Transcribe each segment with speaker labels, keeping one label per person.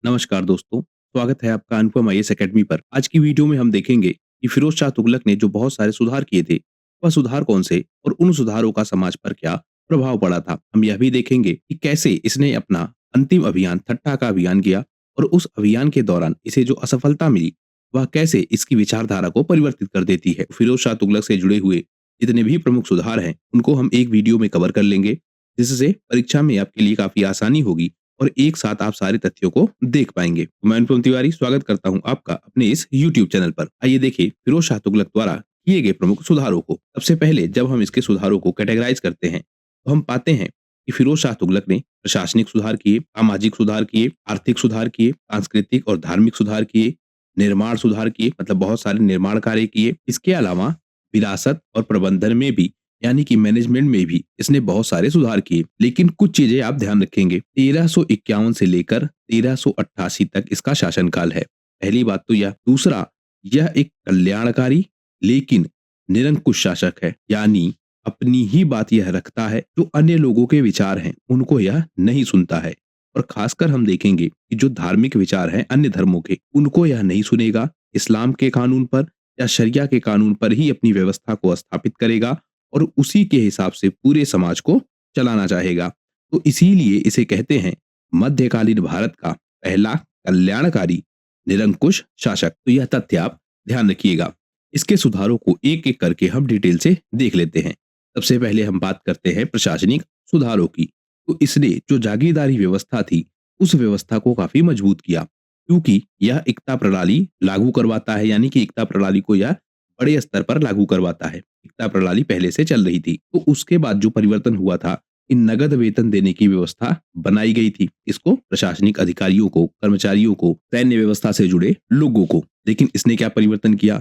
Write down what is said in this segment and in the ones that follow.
Speaker 1: नमस्कार दोस्तों, स्वागत है आपका अनुपम आईएएस एकेडमी पर। आज की वीडियो में हम देखेंगे कि फिरोज शाह तुगलक ने जो बहुत सारे सुधार किए थे, वह सुधार कौन से और उन सुधारों का समाज पर क्या प्रभाव पड़ा था। हम यह भी देखेंगे कि कैसे इसने अपना अंतिम अभियान ठट्टा का अभियान किया और उस अभियान के दौरान इसे जो असफलता मिली, वह कैसे इसकी विचारधारा को परिवर्तित कर देती है। फिरोज शाह तुगलक से जुड़े हुए जितने भी प्रमुख सुधार हैं, उनको हम एक वीडियो में कवर कर लेंगे, जिससे परीक्षा में आपके लिए काफी आसानी होगी और एक साथ आप सारे तथ्यों को देख पाएंगे। मैं अनुपम तिवारी स्वागत करता हूं आपका अपने इस YouTube चैनल पर। आइए देखें फिरोज शाह तुगलक द्वारा किए गए प्रमुख सुधारों को। सबसे पहले जब हम इसके सुधारों को कैटेगराइज करते हैं, तो हम पाते हैं कि फिरोज शाह तुगलक ने प्रशासनिक सुधार किए, सामाजिक सुधार किए, आर्थिक सुधार किए, सांस्कृतिक और धार्मिक सुधार किए, निर्माण सुधार किए, मतलब बहुत सारे निर्माण कार्य किए। इसके अलावा विरासत और प्रबंधन में भी, यानी कि मैनेजमेंट में भी इसने बहुत सारे सुधार किए। लेकिन कुछ चीजें आप ध्यान रखेंगे, 1351 से लेकर 1388 तक इसका शासनकाल है। पहली बात तो यह। दूसरा, यह एक कल्याणकारी लेकिन निरंकुश शासक है, यानी अपनी ही बात यह रखता है, जो अन्य लोगों के विचार हैं उनको यह नहीं सुनता है। और खासकर हम देखेंगे कि जो धार्मिक विचार हैं अन्य धर्मों के, उनको यह नहीं सुनेगा। इस्लाम के कानून पर या शरिया के कानून पर ही अपनी व्यवस्था को स्थापित करेगा और उसी के हिसाब से पूरे समाज को चलाना चाहेगा। तो इसीलिए इसे कहते हैं मध्यकालीन भारत का पहला कल्याणकारी निरंकुश शासक। तो यह तथ्य आप ध्यान रखिएगा। इसके सुधारों को एक एक करके हम डिटेल से देख लेते हैं। सबसे पहले हम बात करते हैं प्रशासनिक सुधारों की। तो इसने जो जागीरदारी व्यवस्था थी, उस व्यवस्था को काफी मजबूत किया, क्योंकि यह एकता प्रणाली लागू करवाता है, यानी कि एकता प्रणाली को यह बड़े स्तर पर लागू करवाता है। एकता प्रणाली पहले से चल रही थी, तो उसके बाद जो परिवर्तन हुआ था, इन नगद वेतन देने की व्यवस्था बनाई गई थी। इसको प्रशासनिक अधिकारियों को, कर्मचारियों को, सैन्य व्यवस्था से जुड़े लोगों को। लेकिन इसने क्या परिवर्तन किया,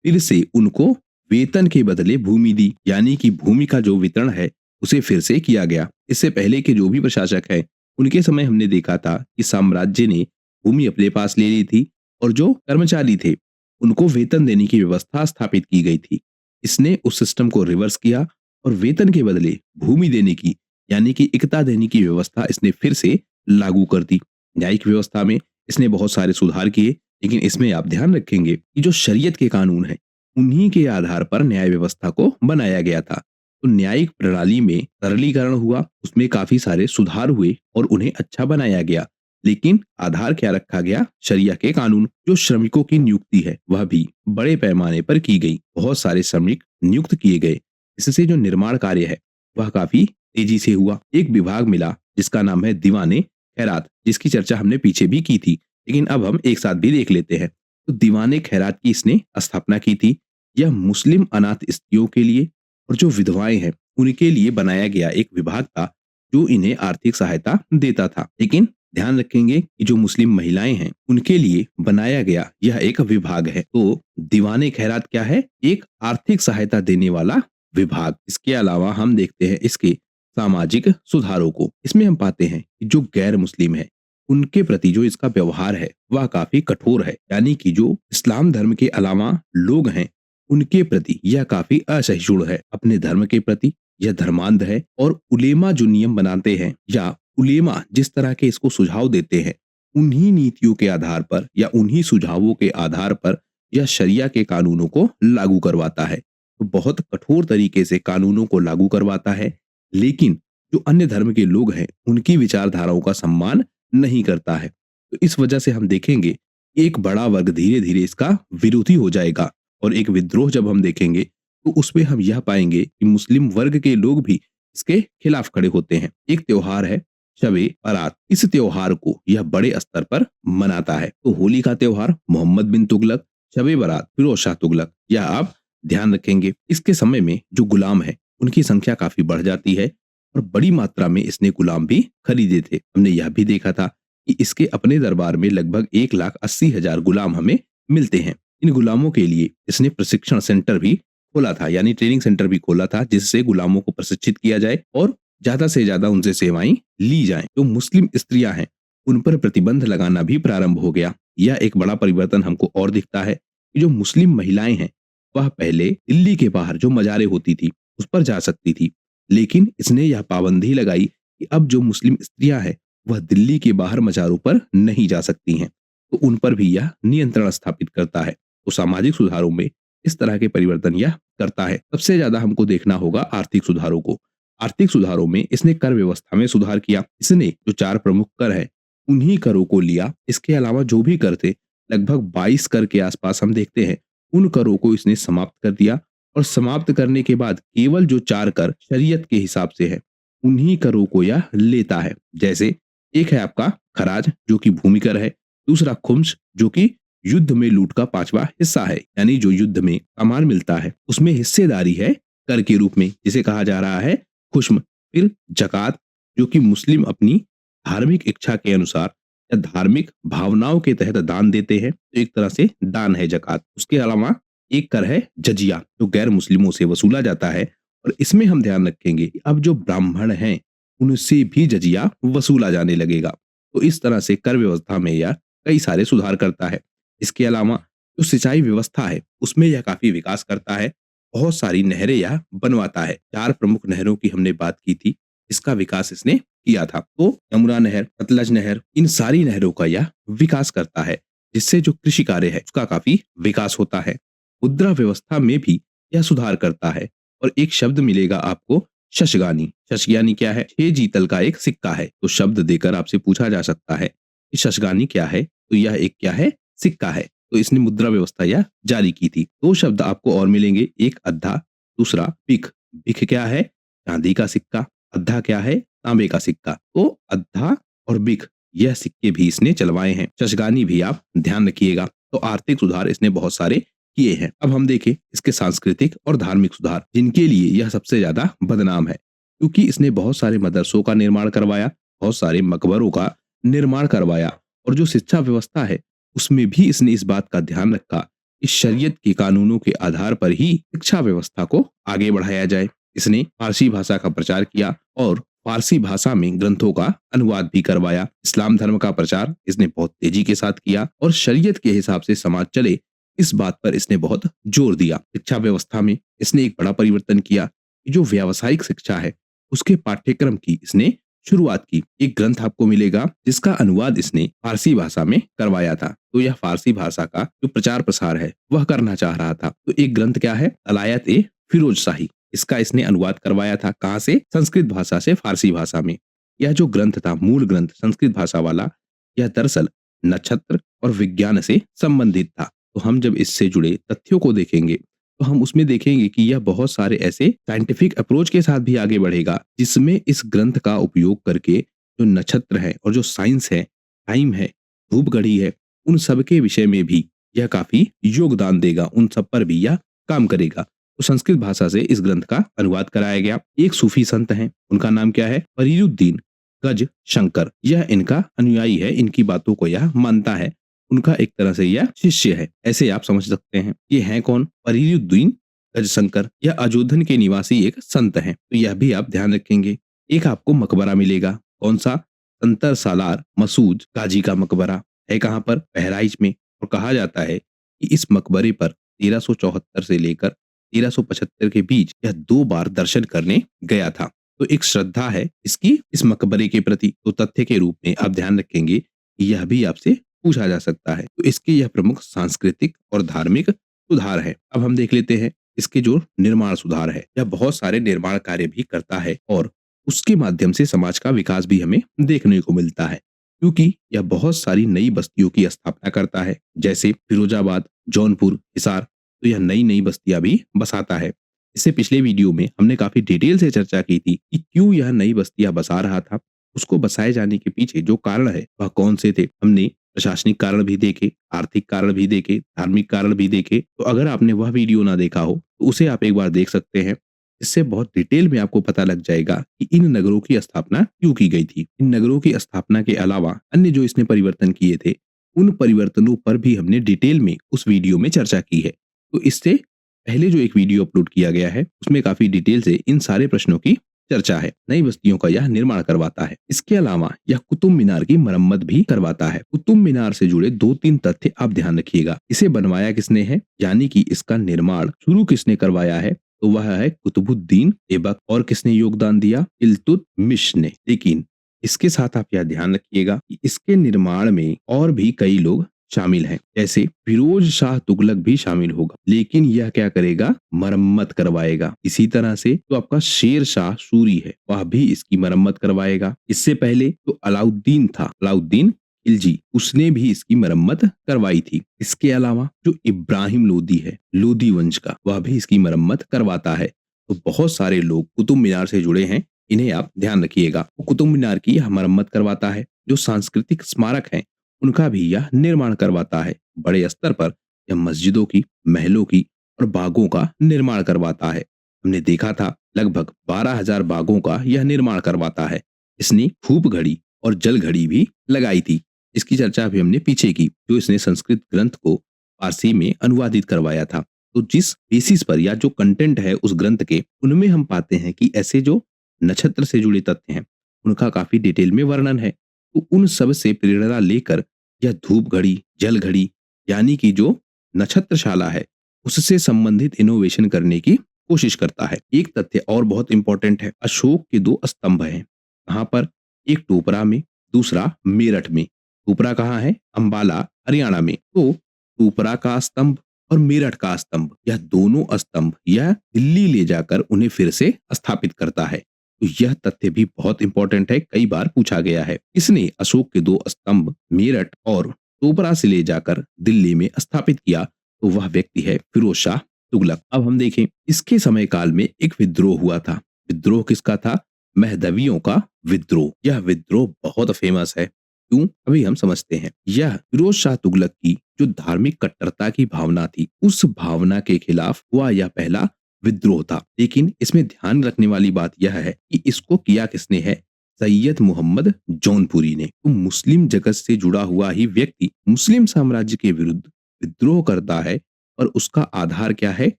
Speaker 1: फिर से उनको वेतन के बदले भूमि दी, यानी कि भूमि का जो वितरण है उसे फिर से किया गया। इससे पहले के जो भी प्रशासक है, उनके समय हमने देखा था कि साम्राज्य ने भूमि अपने पास ले ली थी और जो कर्मचारी थे उनको वेतन देने की व्यवस्था स्थापित की गई थी। इसने उस सिस्टम को रिवर्स किया और वेतन के बदले भूमि देने की, यानी कि इक्ता देने की व्यवस्था इसने फिर से लागू कर दी। न्यायिक व्यवस्था में इसने बहुत सारे सुधार किए, लेकिन इसमें आप ध्यान रखेंगे कि जो शरीयत के कानून हैं, उन्हीं के आधार पर न्याय व्यवस्था को बनाया गया था। तो न्यायिक प्रणाली में सरलीकरण हुआ, उसमें काफी सारे सुधार हुए और उन्हें अच्छा बनाया गया। लेकिन आधार क्या रखा गया, शरिया के कानून। जो श्रमिकों की नियुक्ति है वह भी बड़े पैमाने पर की गई, बहुत सारे श्रमिक नियुक्त किए गए। इससे जो निर्माण कार्य है वह काफी तेजी से हुआ। एक विभाग मिला जिसका नाम है दीवाने खैरात, जिसकी चर्चा हमने पीछे भी की थी, लेकिन अब हम एक साथ भी देख लेते हैं। तो दीवाने खैरात की इसने स्थापना की थी। यह मुस्लिम अनाथ स्त्रियों के लिए और जो विधवाएं हैं उनके लिए बनाया गया एक विभाग था, जो इन्हें आर्थिक सहायता देता था। लेकिन ध्यान रखेंगे कि जो मुस्लिम महिलाएं हैं उनके लिए बनाया गया यह एक विभाग है। तो दीवाने खैरात क्या है, एक आर्थिक सहायता देने वाला विभाग। इसके अलावा हम देखते हैं इसके सामाजिक सुधारों को। इसमें हम पाते हैं कि जो गैर मुस्लिम है उनके प्रति जो इसका व्यवहार है वह काफी कठोर है, यानी कि जो इस्लाम धर्म के अलावा लोग हैं उनके प्रति यह काफी असहिष्णु है। अपने धर्म के प्रति यह धर्मांध है और उलेमा जो नियम बनाते हैं या उलेमा जिस तरह के इसको सुझाव देते हैं, उन्हीं नीतियों के आधार पर या उन्हीं सुझावों के आधार पर यह शरिया के कानूनों को लागू करवाता है। तो बहुत कठोर तरीके से कानूनों को लागू करवाता है, लेकिन जो अन्य धर्म के लोग हैं उनकी विचारधाराओं का सम्मान नहीं करता है। तो इस वजह से हम देखेंगे एक बड़ा वर्ग धीरे धीरे इसका विरोधी हो जाएगा और एक विद्रोह जब हम देखेंगे तो उसमें हम यह पाएंगे कि मुस्लिम वर्ग के लोग भी इसके खिलाफ खड़े होते हैं। एक त्योहार है शबे बारात। इस त्योहार को यह बड़े स्तर पर मनाता है। तो होली का त्योहार मोहम्मद बिन तुगलक, शबे बारात फिरोज शाह तुगलक, यह आप ध्यान रखेंगे। इसके समय में जो गुलाम है उनकी संख्या काफी बढ़ जाती है और बड़ी मात्रा में इसने गुलाम भी खरीदे थे। हमने यह भी देखा था कि इसके अपने दरबार में लगभग 1,80,000 गुलाम हमें मिलते हैं। इन गुलामों के लिए इसने प्रशिक्षण सेंटर भी खोला था, यानी ट्रेनिंग सेंटर भी खोला था, जिससे गुलामों को प्रशिक्षित किया जाए और ज्यादा से ज्यादा उनसे सेवाएं ली जाएं। जो मुस्लिम स्त्रियां हैं उन पर प्रतिबंध लगाना भी प्रारंभ हो गया। यह एक बड़ा परिवर्तन हमको और दिखता है कि जो मुस्लिम महिलाएं हैं वह पहले दिल्ली के बाहर जो मजारें होती थी उस पर जा सकती थी, लेकिन इसने यह पाबंदी लगाई कि अब जो मुस्लिम स्त्रियां हैं वह दिल्ली के बाहर मज़ारों पर नहीं जा सकती हैं। तो उन पर भी यह नियंत्रण स्थापित करता है। तो सामाजिक सुधारों में इस तरह के परिवर्तन यह करता है। सबसे ज्यादा हमको देखना होगा आर्थिक सुधारों को। आर्थिक सुधारों में इसने कर व्यवस्था में सुधार किया। इसने जो 4 प्रमुख कर है उन्हीं करों को लिया। इसके अलावा जो भी कर थे, लगभग 22 कर के आसपास हम देखते हैं, उन करों को इसने समाप्त कर दिया। और समाप्त करने के बाद केवल जो 4 कर शरीयत के हिसाब से है, उन्हीं करों को यह लेता है। जैसे एक है आपका खराज, जो कि भूमि कर है। दूसरा खुम्स, जो कि युद्ध में लूट का 5वां हिस्सा है, यानी जो युद्ध में सामान मिलता है उसमें हिस्सेदारी है कर के रूप में, जिसे कहा जा रहा है खुश्म। फिर जकात, जो कि मुस्लिम अपनी धार्मिक इच्छा के अनुसार या धार्मिक भावनाओं के तहत दान देते हैं, तो एक तरह से दान है जकात। उसके अलावा एक कर है जजिया, जो गैर मुस्लिमों से वसूला जाता है। और इसमें हम ध्यान रखेंगे कि अब जो ब्राह्मण हैं उनसे भी जजिया वसूला जाने लगेगा। तो इस तरह से कर व्यवस्था में यह कई सारे सुधार करता है। इसके अलावा जो सिंचाई व्यवस्था है उसमें यह काफी विकास करता है। बहुत सारी नहरें यह बनवाता है। 4 प्रमुख नहरों की हमने बात की थी, इसका विकास इसने किया था। तो यमुना नहर, सतलज नहर, इन सारी नहरों का यह विकास करता है, जिससे जो कृषि कार्य है उसका काफी विकास होता है। मुद्रा व्यवस्था में भी यह सुधार करता है। और एक शब्द मिलेगा आपको, शशगानी। शशगानी क्या है? 6 जीतल का एक सिक्का है। तो शब्द देकर आपसे पूछा जा सकता है कि शशगानी क्या है? तो यह एक क्या है? सिक्का है। तो इसने मुद्रा व्यवस्था यह जारी की थी। 2 शब्द आपको और मिलेंगे, एक अद्धा, दूसरा बिख। बिख क्या है? चांदी का सिक्का। अद्धा क्या है? तांबे का सिक्का। तो अद्धा और बिख, यह सिक्के भी इसने चलवाए हैं। शशगानी भी आप ध्यान रखिएगा। तो आर्थिक सुधार इसने बहुत सारे किए हैं। अब हम देखें इसके सांस्कृतिक और धार्मिक सुधार, जिनके लिए यह सबसे ज्यादा बदनाम है, क्योंकि इसने बहुत सारे मदरसों का निर्माण करवाया, बहुत सारे मकबरों का निर्माण करवाया। और जो शिक्षा व्यवस्था है उसमें भी इसने इस बात का ध्यान रखा कि शरीयत के कानूनों के आधार पर ही शिक्षा व्यवस्था को आगे बढ़ाया जाए। इसने फारसी भाषा का प्रचार किया और फारसी भाषा में ग्रंथों का अनुवाद भी करवाया। इस्लाम धर्म का प्रचार इसने बहुत तेजी के साथ किया और शरीयत के हिसाब से समाज चले, इस बात पर इसने बहुत जोर दिया। शिक्षा व्यवस्था में इसने एक बड़ा परिवर्तन किया कि जो व्यावसायिक शिक्षा है उसके पाठ्यक्रम की इसने शुरुआत की। एक ग्रंथ आपको मिलेगा जिसका अनुवाद इसने फारसी भाषा में करवाया था। तो यह फारसी भाषा का जो प्रचार प्रसार है वह करना चाह रहा था। तो एक ग्रंथ क्या है? अलायत ए फिरोज शाही। इसका इसने अनुवाद करवाया था। कहाँ से? संस्कृत भाषा से फारसी भाषा में। यह जो ग्रंथ था, मूल ग्रंथ संस्कृत भाषा वाला, यह दरअसल नक्षत्र और विज्ञान से संबंधित था। तो हम जब इससे जुड़े तथ्यों को देखेंगे तो हम उसमें देखेंगे कि यह बहुत सारे ऐसे साइंटिफिक अप्रोच के साथ भी आगे बढ़ेगा, जिसमें इस ग्रंथ का उपयोग करके जो नक्षत्र है और जो साइंस है, टाइम है, धूप घड़ी है, उन सब के विषय में भी यह काफी योगदान देगा। उन सब पर भी यह काम करेगा। तो संस्कृत भाषा से इस ग्रंथ का अनुवाद कराया गया। एक सूफी संत हैं, उनका नाम क्या है? फरीरुद्दीन गज शंकर। यह इनका अनुयायी है, इनकी बातों को यह मानता है, उनका एक तरह से यह शिष्य है, ऐसे आप समझ सकते हैं। ये हैं कौन? फरीरुद्दीन गजशंकर। यह अजोधन के निवासी एक संत हैं। तो यह भी आप ध्यान रखेंगे। एक आपको मकबरा मिलेगा, कौन सा? संतर सालार मसूद गाजी का मकबरा है। कहाँ पर? बहराइच में। और कहा जाता है कि इस मकबरे पर 1374 से लेकर 1375 के बीच यह 2 बार दर्शन करने गया था। तो एक श्रद्धा है इसकी इस मकबरे के प्रति। तो तथ्य के रूप में आप ध्यान रखेंगे कि यह भी आपसे पूछा जा सकता है। तो इसके यह प्रमुख सांस्कृतिक और धार्मिक सुधार है। अब हम देख लेते हैं इसके जो निर्माण सुधार है। यह बहुत सारे निर्माण कार्य भी करता है और उसके माध्यम से समाज का विकास भी हमें देखने को मिलता है, क्योंकि यह बहुत सारी नई बस्तियों की स्थापना करता है, जैसे फिरोजाबाद, जौनपुर, हिसार। तो यह नई नई बस्तियां भी बसाता है। इससे पिछले वीडियो में हमने काफी डिटेल से चर्चा की थी कि क्यों यह नई बस्तियां बसा रहा था। उसको बसाए जाने के पीछे जो कारण है वह कौन से थे। हमने प्रशासनिक कारण भी देखे, आर्थिक कारण भी देखे, धार्मिक कारण भी देखे। तो अगर आपने वह वीडियो ना देखा हो तो उसे आप एक बार देख सकते हैं। इससे बहुत डिटेल में आपको पता लग जाएगा कि इन नगरों की स्थापना क्यों की गई थी। इन नगरों की स्थापना के अलावा अन्य जो इसने परिवर्तन किए थे, उन परिवर्तनों पर भी हमने डिटेल में उस वीडियो में चर्चा की है। तो इससे पहले जो एक वीडियो अपलोड किया गया है उसमें काफी डिटेल से इन सारे प्रश्नों की चर्चा है। नई बस्तियों का यह निर्माण करवाता है। इसके अलावा यह कुतुब मीनार की मरम्मत भी करवाता है। कुतुब मीनार से जुड़े 2-3 तथ्य आप ध्यान रखिएगा। इसे बनवाया किसने है, यानी कि इसका निर्माण शुरू किसने करवाया है, तो वह है कुतुबुद्दीन ऐबक। और किसने योगदान दिया? इल्तुतमिश ने। लेकिन इसके साथ आप यह ध्यान रखिएगा कि इसके निर्माण में और भी कई लोग शामिल हैं, जैसे फिरोज शाह तुगलक भी शामिल होगा, लेकिन यह क्या करेगा, मरम्मत करवाएगा। इसी तरह से जो आपका शेर शाह सूरी है वह भी इसकी मरम्मत करवाएगा। इससे पहले जो अलाउद्दीन था, अलाउद्दीन खिलजी, उसने भी इसकी मरम्मत करवाई थी। इसके अलावा जो इब्राहिम लोदी है, लोदी वंश का, वह भी इसकी मरम्मत करवाता है। तो बहुत सारे लोग कुतुब मीनार से जुड़े हैं, इन्हें आप ध्यान रखिएगा। वो कुतुब मीनार की यह मरम्मत करवाता है। जो सांस्कृतिक स्मारक हैं उनका भी यह निर्माण करवाता है। बड़े स्तर पर यह मस्जिदों की, महलों की और बागों का निर्माण करवाता है। हमने देखा था लगभग 12,000 बागों का यह निर्माण करवाता है। इसने धूप घड़ी और जल घड़ी भी लगाई थी। इसकी चर्चा भी हमने पीछे की, जो इसने संस्कृत ग्रंथ को फारसी में अनुवादित करवाया था। तो जिस बेसिस पर या जो कंटेंट है उस ग्रंथ के, उनमें हम पाते हैं कि ऐसे जो नक्षत्र से जुड़े तथ्य हैं उनका काफी डिटेल में वर्णन है। तो उन सब से प्रेरणा लेकर यह धूप घड़ी, जल घड़ी, यानी कि जो नक्षत्रशाला है उससे संबंधित इनोवेशन करने की कोशिश करता है। एक तथ्य और बहुत इंपॉर्टेंट है, अशोक के 2 स्तंभ हैं। कहाँ पर? एक टोपरा में, दूसरा मेरठ में। टोपरा कहाँ है? अंबाला, हरियाणा में। तो टोपरा का स्तंभ और मेरठ का स्तंभ, यह दोनों स्तंभ यह दिल्ली ले जाकर उन्हें फिर से स्थापित करता है। तो यह तथ्य भी बहुत इंपॉर्टेंट है, कई बार पूछा गया है। इसने अशोक के 2 स्तंभ मेरठ और टोपरा से ले जाकर दिल्ली में स्थापित किया, तो वह व्यक्ति है फिरोज शाह तुगलक। अब हम देखें, इसके समय काल में एक विद्रोह हुआ था। विद्रोह किसका था? महदवियों का विद्रोह। यह विद्रोह बहुत फेमस है। क्यों? अभी हम समझते हैं। यह फिरोज शाह तुगलक की जो धार्मिक कट्टरता की भावना थी, उस भावना के खिलाफ हुआ यह पहला विद्रोह था। लेकिन इसमें ध्यान रखने वाली बात यह है कि इसको किया किसने है? सैयद मोहम्मद जौनपुरी ने। तो मुस्लिम जगत से जुड़ा हुआ ही व्यक्ति मुस्लिम साम्राज्य के विरुद्ध विद्रोह करता है, और उसका आधार क्या है?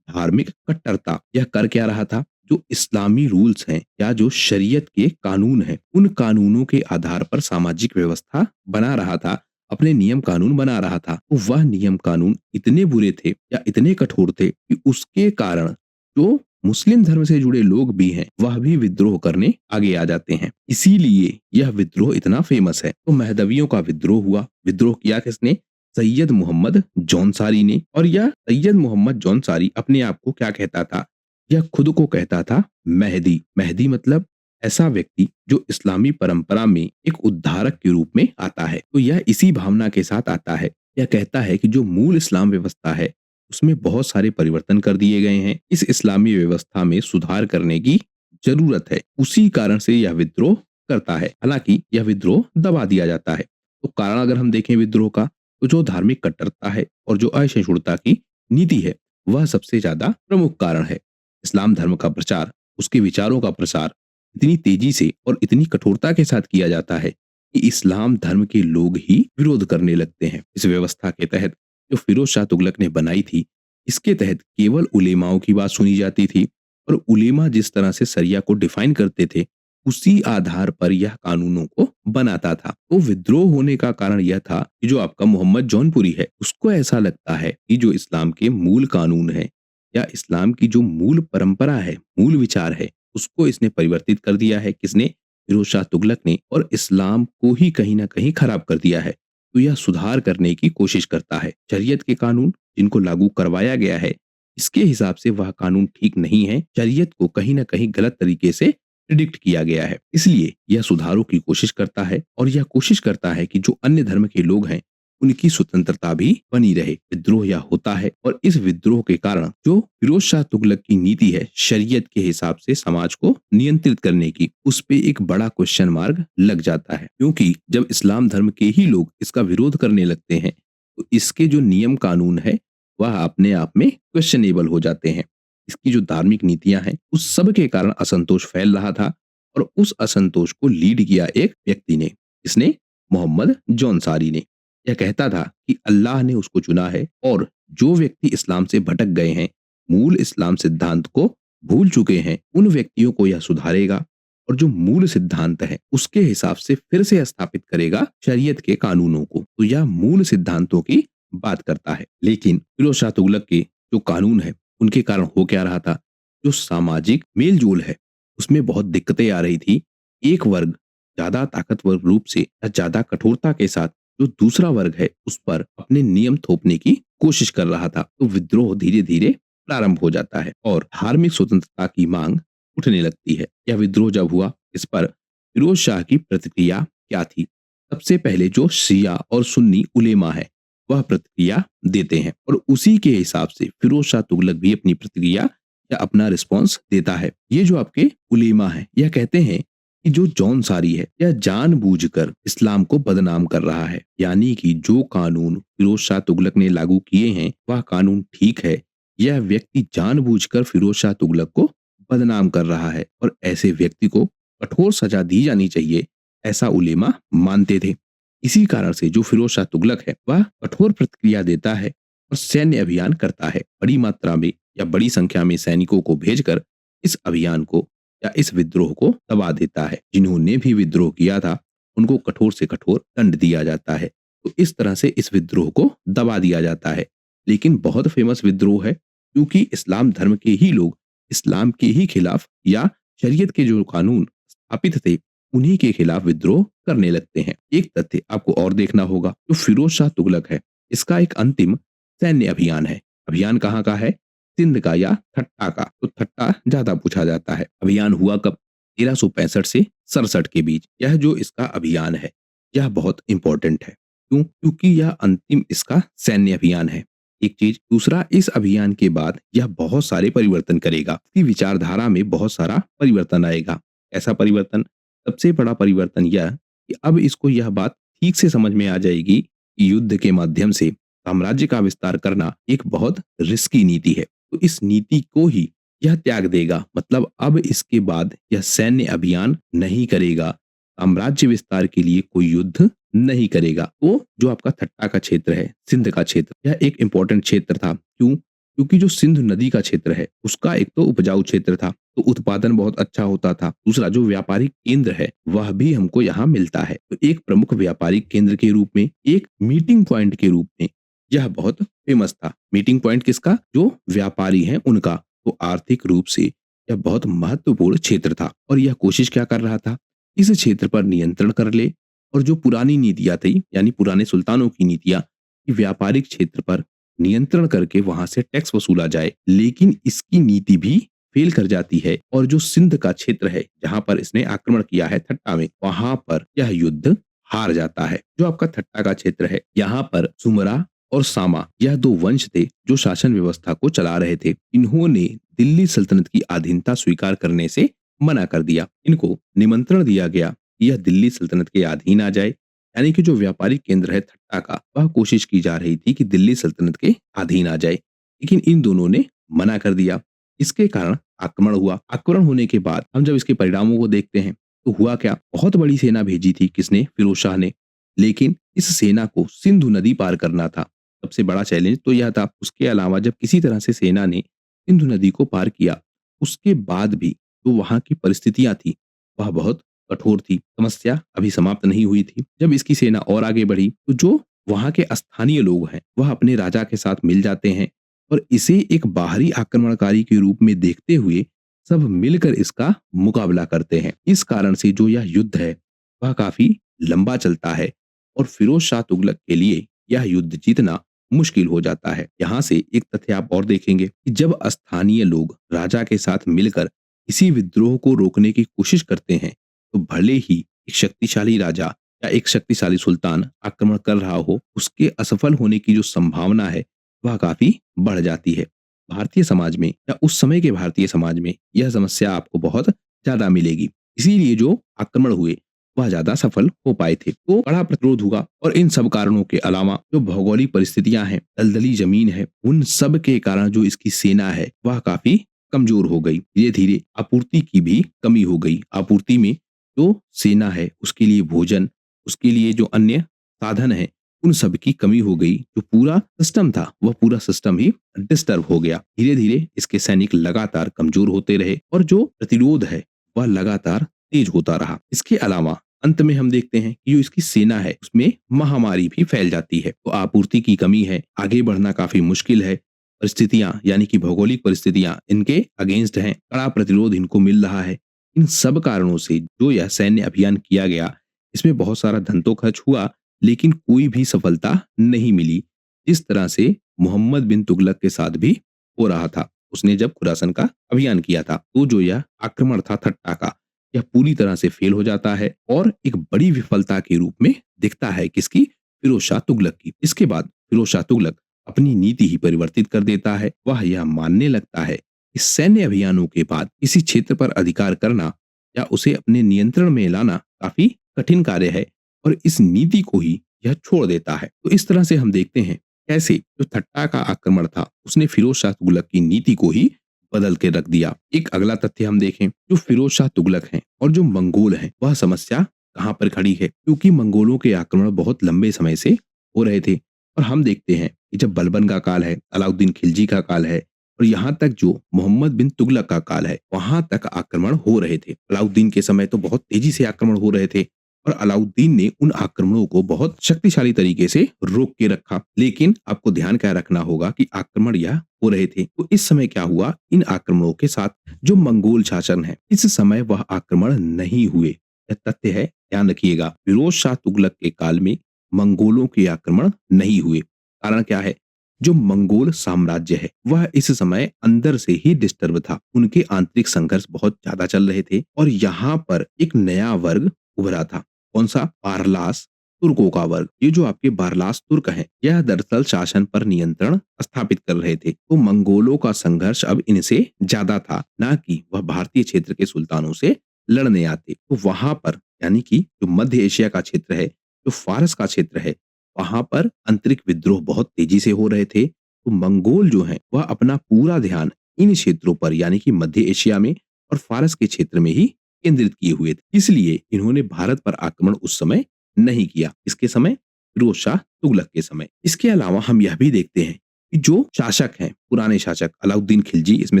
Speaker 1: धार्मिक कट्टरता। यह कर क्या रहा था? जो इस्लामी रूल्स हैं या जो शरीयत के कानून हैं, उन कानूनों के आधार पर सामाजिक व्यवस्था बना रहा था, अपने नियम कानून बना रहा था। तो वह नियम कानून इतने बुरे थे या इतने कठोर थे कि उसके कारण जो मुस्लिम धर्म से जुड़े लोग भी हैं वह भी विद्रोह करने आगे आ जाते हैं। इसीलिए यह विद्रोह इतना फेमस है। तो महदवियों का विद्रोह हुआ। विद्रोह किया किसने? सैयद मोहम्मद जौनसारी ने। और यह सैयद मोहम्मद जौनसारी अपने आप को क्या कहता था? यह खुद को कहता था मेहदी। मेहदी मतलब ऐसा व्यक्ति जो इस्लामी परंपरा में एक उद्धारक के रूप में आता है। तो यह इसी भावना के साथ आता है। यह कहता है कि जो मूल इस्लाम व्यवस्था है उसमें बहुत सारे परिवर्तन कर दिए गए हैं। इस इस्लामी व्यवस्था में सुधार करने की जरूरत है। उसी कारण से यह विद्रोह करता है। हालांकि यह विद्रोह दबा दिया जाता है। तो कारण अगर हम देखें विद्रोह का, तो जो धार्मिक कट्टरता है और जो असहिष्णुता की नीति है वह सबसे ज्यादा प्रमुख कारण है। इस्लाम धर्म का प्रचार, उसके विचारों का प्रसार इतनी तेजी से और इतनी कठोरता के साथ किया जाता है कि इस्लाम धर्म के लोग ही विरोध करने लगते हैं। इस व्यवस्था के तहत जो फिरोज शाह तुगलक ने बनाई थी, इसके तहत केवल उलेमाओं की बात सुनी जाती थी, और उलेमा जिस तरह से शरिया को डिफाइन करते थे उसी आधार पर यह कानूनों को बनाता था। तो विद्रोह होने का कारण यह था कि जो आपका मोहम्मद जौनपुरी है उसको ऐसा लगता है कि जो इस्लाम के मूल कानून है या इस्लाम की जो मूल परंपरा है, मूल विचार है, उसको इसने परिवर्तित कर दिया है। किसने? फिरोज शाह तुगलक ने। और इस्लाम को ही कहीं ना कहीं खराब कर दिया है। तो यह सुधार करने की कोशिश करता है। शरीयत के कानून जिनको लागू करवाया गया है, इसके हिसाब से वह कानून ठीक नहीं है। शरीयत को कहीं ना कहीं गलत तरीके से प्रिडिक्ट किया गया है। इसलिए यह सुधारों की कोशिश करता है, और यह कोशिश करता है कि जो अन्य धर्म के लोग हैं उनकी स्वतंत्रता भी बनी रहे। विद्रोह यह होता है, और इस विद्रोह के कारण जो फिरोज शाह तुगलक की नीति है शरीयत के हिसाब से समाज को नियंत्रित करने की, उस पे एक बड़ा क्वेश्चन मार्क लग जाता है। क्योंकि जब इस्लाम धर्म के ही लोग इसका विरोध करने लगते हैं तो इसके जो नियम कानून है वह अपने आप में क्वेश्चनेबल हो जाते हैं। इसकी जो धार्मिक नीतियां हैं उस सब के कारण असंतोष फैल रहा था, और उस असंतोष को लीड किया एक व्यक्ति ने। इसने मोहम्मद जौनसारी ने। यह कहता था कि अल्लाह ने उसको चुना है, और जो व्यक्ति इस्लाम से भटक गए हैं, मूल इस्लाम सिद्धांत को भूल चुके हैं, उन व्यक्तियों को यह सुधारेगा और जो मूल सिद्धांत है उसके हिसाब से फिर से स्थापित करेगा शरीयत के कानूनों को। तो यह मूल सिद्धांतों की बात करता है। लेकिन फिरोज शाह तुगलक के जो कानून है उनके कारण हो क्या रहा था? जो सामाजिक मेल जोल है उसमें बहुत दिक्कतें आ रही थी। एक वर्ग ज्यादा ताकतवर रूप से या ज्यादा कठोरता के साथ जो दूसरा वर्ग है उस पर अपने नियम थोपने की कोशिश कर रहा था। तो विद्रोह धीरे धीरे प्रारंभ हो जाता है और धार्मिक स्वतंत्रता की मांग उठने लगती है। यह विद्रोह जब हुआ, इस पर फिरोज शाह की प्रतिक्रिया क्या थी? सबसे पहले जो शिया और सुन्नी उलेमा है वह प्रतिक्रिया देते हैं और उसी के हिसाब से फिरोज शाह तुगलक भी अपनी प्रतिक्रिया या अपना रिस्पॉन्स देता है। ये जो आपके उलेमा है यह कहते हैं कि जो जौनसारी है यह जानबूझकर इस्लाम को बदनाम कर रहा है, यानी कि जो कानून फिरोज शाह तुगलक ने लागू किए हैं वह कानून ठीक है। यह व्यक्ति जानबूझकर फिरोज शाह तुगलक को बदनाम कर रहा है और ऐसे व्यक्ति को कठोर सजा दी जानी चाहिए, ऐसा उलेमा मानते थे। इसी कारण से जो फिरोज शाह तुगलक है वह कठोर प्रतिक्रिया देता है और सैन्य अभियान करता है। बड़ी मात्रा में या बड़ी संख्या में सैनिकों को भेजकर इस अभियान को या इस विद्रोह को दबा देता है। जिन्होंने भी विद्रोह किया था उनको कठोर से कठोर दंड दिया जाता है। तो इस तरह से इस विद्रोह को दबा दिया जाता है। लेकिन बहुत फेमस विद्रोह है क्योंकि इस्लाम धर्म के ही लोग इस्लाम के ही खिलाफ या शरीयत के जो कानून स्थापित थे उन्हीं के खिलाफ विद्रोह करने लगते हैं। एक तथ्य आपको और देखना होगा, जो फिरोज शाह तुगलक है इसका एक अंतिम सैन्य अभियान है। अभियान कहाँ का है? सिंध का या ठट्टा का। तो ठट्टा ज्यादा पूछा जाता है। अभियान हुआ कब? 1365 से 67 के बीच। यह जो इसका अभियान है यह बहुत इंपॉर्टेंट है। क्यों? क्योंकि यह अंतिम इसका सैन्य अभियान है। एक चीज। दूसरा, इस अभियान के बाद यह बहुत सारे परिवर्तन करेगा। इसकी विचारधारा में बहुत सारा परिवर्तन आएगा। ऐसा परिवर्तन, सबसे बड़ा परिवर्तन यह कि अब इसको यह बात ठीक से समझ में आ जाएगी कि युद्ध के माध्यम से साम्राज्य का विस्तार करना एक बहुत रिस्की नीति है। तो इस नीति को ही यह त्याग देगा। मतलब अब इसके बाद यह सैन्य अभियान नहीं करेगा, साम्राज्य विस्तार के लिए कोई युद्ध नहीं करेगा। तो जो आपका ठट्टा का क्षेत्र है, सिंध का क्षेत्र, यह एक इंपॉर्टेंट क्षेत्र था। क्यों? क्योंकि जो सिंध नदी का क्षेत्र है उसका एक तो उपजाऊ क्षेत्र था, तो उत्पादन बहुत अच्छा होता था। दूसरा, जो व्यापारिक केंद्र है वह भी हमको यहाँ मिलता है। तो एक प्रमुख व्यापारिक केंद्र के रूप में, एक मीटिंग पॉइंट के रूप में यह बहुत फेमस था। मीटिंग पॉइंट किसका? जो व्यापारी हैं उनका। तो आर्थिक रूप से यह बहुत महत्वपूर्ण क्षेत्र था और यह कोशिश क्या कर रहा था? इस क्षेत्र पर नियंत्रण कर ले और जो पुरानी नीतियां थी यानी पुराने सुल्तानों की नीतियां कि व्यापारिक क्षेत्र पर नियंत्रण करके वहां से टैक्स वसूला जाए, लेकिन इसकी नीति भी फेल कर जाती है और जो सिंध का क्षेत्र है जहां पर इसने आक्रमण किया है ठट्टा में, वहां पर यह युद्ध हार जाता है। जो आपका ठट्टा का क्षेत्र है यहाँ पर सुमरा और सामा यह दो वंश थे जो शासन व्यवस्था को चला रहे थे। इन्होंने दिल्ली सल्तनत की अधीनता स्वीकार करने से मना कर दिया। इनको निमंत्रण दिया गया कि यह दिल्ली सल्तनत के अधीन आ जाए, यानी कि जो व्यापारिक केंद्र है ठट्टा का वह कोशिश की जा रही थी कि दिल्ली सल्तनत के अधीन आ जाए, लेकिन इन दोनों ने मना कर दिया। इसके कारण आक्रमण हुआ। आक्रमण होने के बाद हम जब इसके परिणामों को देखते हैं तो हुआ क्या? बहुत बड़ी सेना भेजी थी किसने? फिरोज शाह ने। लेकिन इस सेना को सिंधु नदी पार करना था। सबसे बड़ा चैलेंज तो यह था। उसके अलावा जब किसी तरह से सेना ने सिंधु नदी को पार किया, उसके बाद भी जो वहां की परिस्थितियां थी वह बहुत कठोर थी। समस्या अभी समाप्त नहीं हुई थी। जब इसकी सेना और आगे बढ़ी तो जो वहां के स्थानीय लोग हैं वह अपने राजा के साथ मिल जाते हैं और इसे एक बाहरी आक्रमणकारी के रूप में देखते हुए सब मिलकर इसका मुकाबला करते हैं। इस कारण से जो यह युद्ध है वह काफी लंबा चलता है और फिरोज शाह तुगलक के लिए यह युद्ध जीतना मुश्किल हो जाता है। यहाँ से एक तथ्य आप और देखेंगे कि जब स्थानीय लोग राजा के साथ मिलकर इसी विद्रोह को रोकने की कोशिश करते हैं तो भले ही एक शक्तिशाली राजा या एक शक्तिशाली सुल्तान आक्रमण कर रहा हो, उसके असफल होने की जो संभावना है वह काफी बढ़ जाती है। भारतीय समाज में या उस समय के भारतीय समाज में यह समस्या आपको बहुत ज्यादा मिलेगी। इसीलिए जो आक्रमण हुए वह ज्यादा सफल हो पाए थे। तो कड़ा प्रतिरोध हुआ और इन सब कारणों के अलावा जो भौगोलिक परिस्थितियां हैं, दलदली जमीन है, उन सब के कारण जो इसकी सेना है वह काफी कमजोर हो गई। धीरे धीरे आपूर्ति की भी कमी हो गई। आपूर्ति में जो सेना है उसके लिए भोजन, उसके लिए जो अन्य साधन है, उन सब की कमी हो गई। जो पूरा सिस्टम था वह पूरा सिस्टम ही डिस्टर्ब हो गया। धीरे धीरे इसके सैनिक लगातार कमजोर होते रहे और जो प्रतिरोध है वह लगातार तेज होता रहा। इसके अलावा अंत में हम देखते हैं कि जो इसकी सेना है उसमें महामारी भी फैल जाती है। तो आपूर्ति की कमी है, आगे बढ़ना काफी मुश्किल है। परिस्थितियां यानी कि भौगोलिक परिस्थितियां इनके अगेंस्ट हैं, कड़ा प्रतिरोध इनको मिल रहा है। इन सब कारणों से जो यह सैन्य अभियान किया गया, इसमें बहुत सारा धन तो खर्च हुआ, लेकिन कोई भी सफलता नहीं मिली। जिस तरह से मोहम्मद बिन तुगलक के साथ भी हो रहा था। उसने जब खुरासान का अभियान किया था, तो जो यह आक्रमण था ठट्टा का, यह पूरी तरह से फेल हो जाता है और एक बड़ी विफलता के रूप में दिखता है किसकी? फिरोज शाह तुगलक की। इसके बाद फिरोज शाह तुगलक अपनी नीति ही परिवर्तित कर देता है। वह यह मानने लगता है कि सैन्य अभियानों के बाद किसी क्षेत्र पर अधिकार करना या उसे अपने नियंत्रण में लाना काफी कठिन कार्य है और इस नीति को ही यह छोड़ देता है। तो इस तरह से हम देखते हैं कैसे जो ठट्टा का आक्रमण था उसने फिरोज शाह तुगलक की नीति को ही बदल के रख दिया। एक अगला तथ्य हम देखें, जो फिरोज शाह तुगलक हैं और जो मंगोल हैं, वह समस्या कहाँ पर खड़ी है? क्योंकि मंगोलों के आक्रमण बहुत लंबे समय से हो रहे थे और हम देखते हैं कि जब बलबन का काल है, अलाउद्दीन खिलजी का काल है और यहाँ तक जो मोहम्मद बिन तुगलक का काल है, वहां तक आक्रमण हो रहे थे। अलाउद्दीन के समय तो बहुत तेजी से आक्रमण हो रहे थे और अलाउद्दीन ने उन आक्रमणों को बहुत शक्तिशाली तरीके से रोक के रखा। लेकिन आपको ध्यान क्या रखना होगा कि आक्रमण यह हो रहे थे, तो इस समय क्या हुआ? इन आक्रमणों के साथ जो मंगोल शासन है, इस समय वह आक्रमण नहीं हुए। यह तथ्य है, ध्यान रखिएगा। फिरोज शाह तुगलक के काल में मंगोलों के आक्रमण नहीं हुए। कारण क्या है? जो मंगोल साम्राज्य है वह इस समय अंदर से ही डिस्टर्ब था। उनके आंतरिक संघर्ष बहुत ज्यादा चल रहे थे और यहाँ पर एक नया वर्ग उभरा था। कौन सा? बारलास तुर्कों का वर्ग। ये जो आपके बारलास तुर्क हैं, यह दरअसल शासन पर नियंत्रण स्थापित कर रहे थे। तो मंगोलों का संघर्ष अब इनसे ज्यादा था, ना कि वह भारतीय क्षेत्र के सुल्तानों से लड़ने आते। तो वहां पर यानी कि जो मध्य एशिया का क्षेत्र है, जो फारस का क्षेत्र है, वहां पर आंतरिक विद्रोह बहुत तेजी से हो रहे थे। तो मंगोल जो हैं वह अपना पूरा ध्यान इन क्षेत्रों पर यानी कि मध्य एशिया में और फारस के क्षेत्र में ही केंद्रित किए हुए थे। इसलिए इन्होंने भारत पर आक्रमण उस समय नहीं किया। इसके समय? फिरोज शाह तुगलक के समय। इसके अलावा हम यह भी देखते हैं कि जो शासक हैं, पुराने शासक, अलाउद्दीन खिलजी इसमें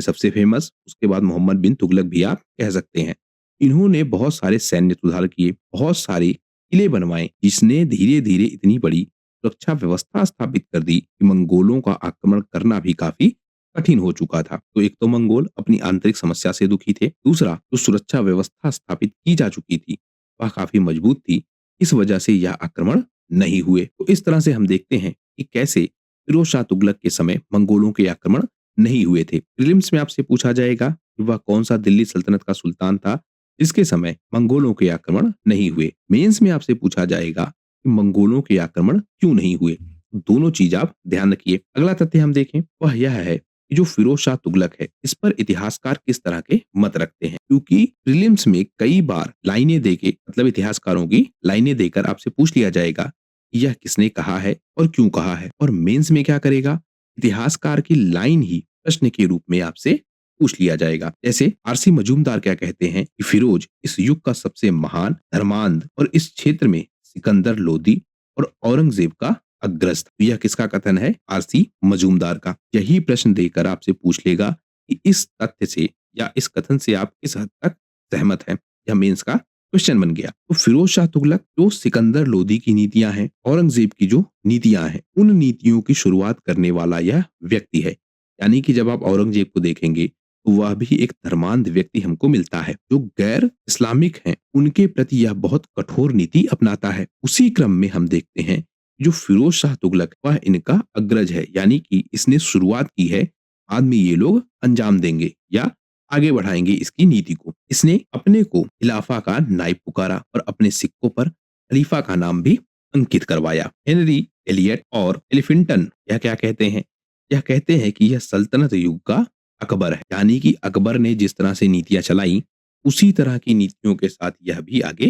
Speaker 1: सबसे फेमस, उसके बाद मोहम्मद बिन तुगलक भी आप कह सकते हैं। इन्होंने बहुत सारे सैन्य सुधार किए, बहुत सारे किले बनवाए, जिसने धीरे धीरे इतनी बड़ी सुरक्षा व्यवस्था स्थापित कर दी कि मंगोलों का आक्रमण करना भी काफी कठिन हो चुका था। तो एक तो मंगोल अपनी आंतरिक समस्या से दुखी थे, दूसरा जो सुरक्षा व्यवस्था स्थापित की जा चुकी थी वह काफी मजबूत थी, इस वजह से यह आक्रमण नहीं हुए। तो इस तरह से हम देखते हैं कि कैसे फिरोज शाह तुगलक के समय मंगोलों के आक्रमण नहीं हुए थे। प्रीलिम्स में आपसे पूछा जाएगा कि वह कौन सा दिल्ली सल्तनत का सुल्तान था जिसके समय मंगोलों के आक्रमण नहीं हुए। मेंस में आपसे पूछा जाएगा कि मंगोलों के आक्रमण क्यों नहीं हुए। दोनों चीज आप ध्यान रखिए। अगला तथ्य हम देखें वह यह है कि जो फिरोज शाह तुगलक है, इस पर इतिहासकार किस तरह के मत रखते हैं, क्योंकि प्रीलिम्स में कई बार लाइनें देके मतलब इतिहासकारों की लाइनें देकर आपसे पूछ लिया जाएगा कि यह किसने कहा है और क्यों कहा है। और मेंस में क्या करेगा? इतिहासकार की लाइन ही प्रश्न के रूप में आपसे पूछ लिया जाएगा। जैसे आरसी मजूमदार क्या कहते हैं कि फिरोज इस युग का सबसे महान, धर्मांध और इस क्षेत्र में सिकंदर लोदी और औरंगजेब का अग्रस्त। यह किसका कथन है? आरसी मजूमदार का। यही प्रश्न देकर आपसे पूछ लेगा कि इस तथ्य से या इस कथन से आप किस हद तक सहमत हैं। यह मेंस का क्वेश्चन बन गया। तो फिरोज शाह तुगलक जो सिकंदर लोदी की नीतियां हैं, औरंगजेब की जो नीतियां हैं, उन नीतियों की शुरुआत करने वाला यह व्यक्ति है। यानी कि जब आप औरंगजेब को देखेंगे तो वह भी एक धर्मांध व्यक्ति हमको मिलता है। जो गैर इस्लामिक हैं उनके प्रति यह बहुत कठोर नीति अपनाता है। उसी क्रम में हम देखते हैं जो फिरोज शाह तुगलक वह इनका अग्रज है, यानी कि इसने शुरुआत की है, बाद में ये लोग अंजाम देंगे या आगे बढ़ाएंगे इसकी नीति को। इसने अपने को खिलाफा का नायब पुकारा और अपने सिक्कों पर खलीफा का नाम भी अंकित करवाया। हेनरी एलियट और एलिफिंटन यह क्या कहते हैं? यह कहते हैं कि यह सल्तनत युग का अकबर है, यानी कि अकबर ने जिस तरह से नीतियां चलाई उसी तरह की नीतियों के साथ यह भी आगे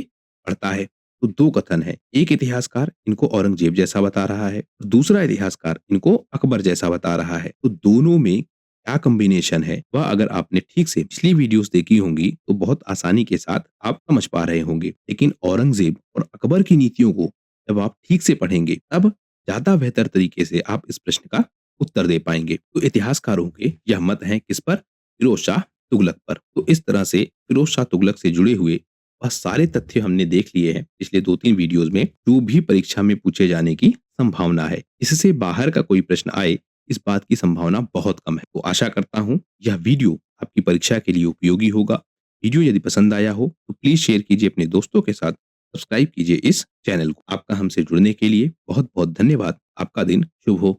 Speaker 1: बढ़ता है। तो दो कथन है, एक इतिहासकार इनको औरंगजेब जैसा बता रहा है, दूसरा इतिहासकार इनको अकबर जैसा बता रहा है। तो दोनों में क्या कॉम्बिनेशन है वह अगर आपने ठीक से पिछली वीडियोस देखी होंगी तो बहुत आसानी के साथ आप समझ पा रहे होंगे। लेकिन औरंगजेब और अकबर की नीतियों को जब आप ठीक से पढ़ेंगे तब ज्यादा बेहतर तरीके से आप इस प्रश्न का उत्तर दे पाएंगे। तो इतिहासकारों के यह मत है किस पर? फिरोज शाह तुगलक पर। तो इस तरह से फिरोज शाह तुगलक से जुड़े हुए वह सारे तथ्य हमने देख लिए हैं पिछले 2-3 वीडियोस में, जो भी परीक्षा में पूछे जाने की संभावना है। इससे बाहर का कोई प्रश्न आए इस बात की संभावना बहुत कम है। तो आशा करता हूं यह वीडियो आपकी परीक्षा के लिए उपयोगी होगा। वीडियो यदि पसंद आया हो तो प्लीज शेयर कीजिए अपने दोस्तों के साथ, सब्सक्राइब कीजिए इस चैनल को। आपका हमसे जुड़ने के लिए बहुत बहुत धन्यवाद। आपका दिन शुभ हो।